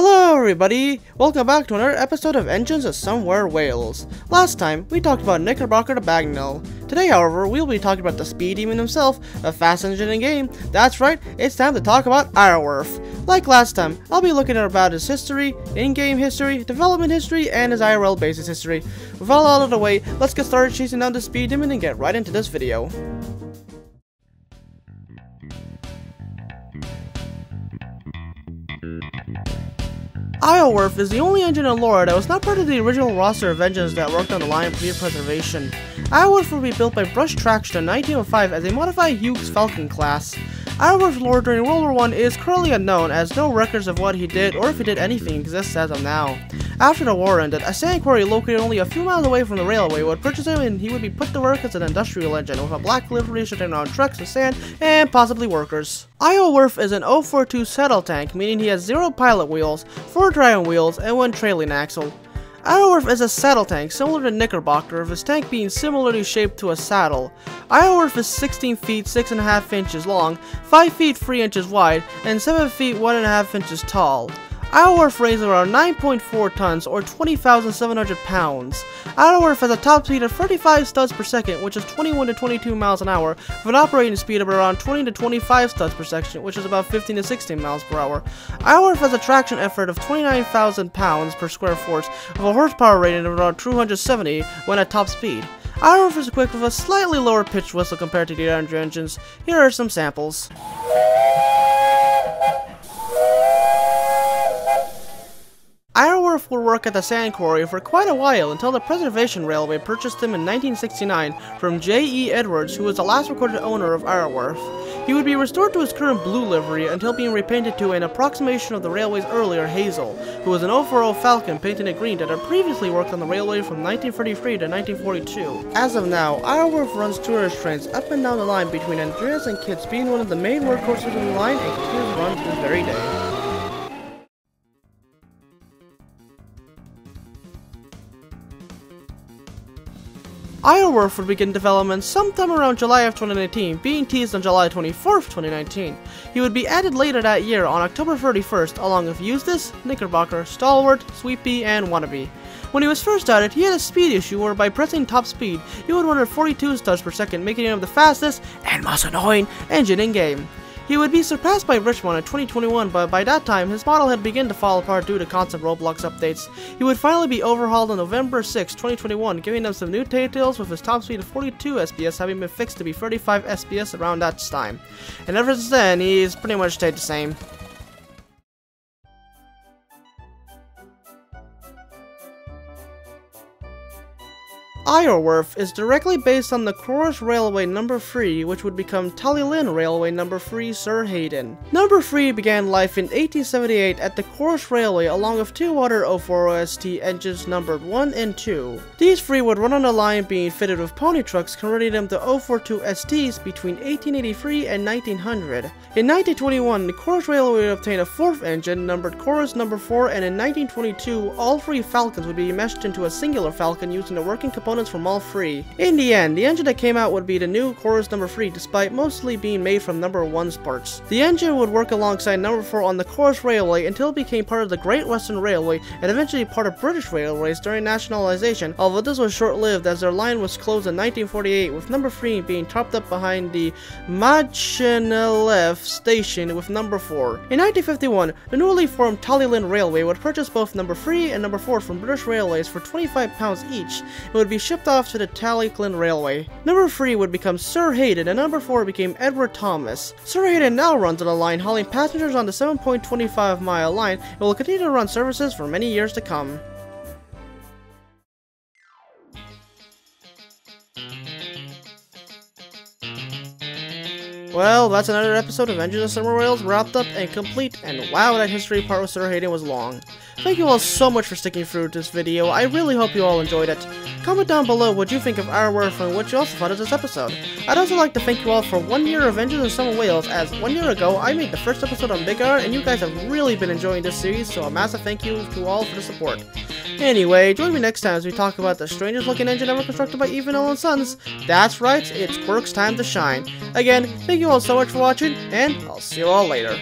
Hello everybody! Welcome back to another episode of Engines of Somewhere Wales. Last time, we talked about Knickerbocker the bagnall. Today, however, we'll be talking about the speed demon himself, a fast engine in game. That's right, it's time to talk about Iorwerth. Like last time, I'll be looking about his history, in-game history, development history, and his IRL basis history. With all out of the way, let's get started chasing down the speed demon and get right into this video. Iorwerth is the only engine in lore that was not part of the original roster of engines that worked on the line pre-preservation. Iorwerth would be built by Brush Traction in 1905 as a modified Hughes Falcon class. Iorwerth's lore during World War I is currently unknown, as no records of what he did or if he did anything exists as of now. After the war ended, a sand quarry located only a few miles away from the railway would purchase him and he would be put to work as an industrial engine with a black livery shifting around trucks of sand and possibly workers. Iorwerth is an 042 saddle tank, meaning he has 0 pilot wheels, 4 driving wheels, and 1 trailing axle. Iorwerth is a saddle tank similar to Knickerbocker, with his tank being similarly shaped to a saddle. Iorwerth is 16 feet 6.5 inches long, 5 feet 3 inches wide, and 7 feet 1.5 inches tall. Iorwerth weighs around 9.4 tons or 20,700 pounds. Iorwerth has a top speed of 35 studs per second, which is 21 to 22 miles an hour, with an operating speed of around 20 to 25 studs per second, which is about 15 to 16 miles per hour. Iorwerth has a traction effort of 29,000 pounds per square foot, with a horsepower rating of around 270 when at top speed. Iorwerth is equipped with a slightly lower pitch whistle compared to the other engines. Here are some samples. Iorwerth would work at the sand quarry for quite a while until the Preservation Railway purchased him in 1969 from J.E. Edwards, who was the last recorded owner of Iorwerth. He would be restored to his current blue livery until being repainted to an approximation of the railway's earlier Hazel, who was an 040 Falcon painted in green that had previously worked on the railway from 1933 to 1942. As of now, Iorwerth runs tourist trains up and down the line between Andreas and Kitts, being one of the main workhorses of the line and continues to run to this very day. Iorwerth would begin development sometime around July of 2019, being teased on July 24th, 2019. He would be added later that year on October 31st, along with Eustace, Knickerbocker, Stalwart, Sweepy, and Wannabe. When he was first added, he had a speed issue where by pressing top speed, he would run at 42 studs per second, making him the fastest and most annoying engine in game. He would be surpassed by Richmond in 2021, but by that time, his model had begun to fall apart due to constant Roblox updates. He would finally be overhauled on November 6, 2021, giving them some new details with his top speed of 42 SPS having been fixed to be 35 SPS around that time. And ever since then, he's pretty much stayed the same. Iorwerth is directly based on the Corus Railway No. 3, which would become Tullylin Railway No. 3 Sir Hayden. No. 3 began life in 1878 at the Corus Railway along with 2 other 040ST engines numbered 1 and 2. These 3 would run on the line being fitted with pony trucks, converting them to 042 STs between 1883 and 1900. In 1921, the Corus Railway would obtain a 4th engine numbered Corus No. 4, and in 1922, all 3 Falcons would be meshed into a singular Falcon using the working components from all 3. In the end, the engine that came out would be the new Corus No. 3, despite mostly being made from No. 1's parts. The engine would work alongside No. 4 on the Corus Railway until it became part of the Great Western Railway and eventually part of British Railways during nationalization, although this was short-lived as their line was closed in 1948, with No. 3 being topped up behind the Machinelev station with No. 4. In 1951, the newly formed Tullylin Railway would purchase both No. 3 and No. 4 from British Railways for £25 each. It would be shipped off to the Tullylin Railway. No. 3 would become Sir Hayden and No. 4 became Edward Thomas. Sir Hayden now runs on the line hauling passengers on the 7.25 mile line and will continue to run services for many years to come. Well, that's another episode of Engines of Somewhere Wales wrapped up and complete, and wow, that history part with Sir Hayden was long. Thank you all so much for sticking through this video. I really hope you all enjoyed it. Comment down below what you think of Iorwerth and what you also thought of this episode. I'd also like to thank you all for 1 year of Engines of Somewhere Wales, as 1 year ago I made the first episode on Big R, and you guys have really been enjoying this series, so a massive thank you to all for the support. Anyway, join me next time as we talk about the strangest looking engine ever constructed by Iorwerth & Sons. That's right, it's Quirk's time to shine. Again, thank you all so much for watching, and I'll see you all later.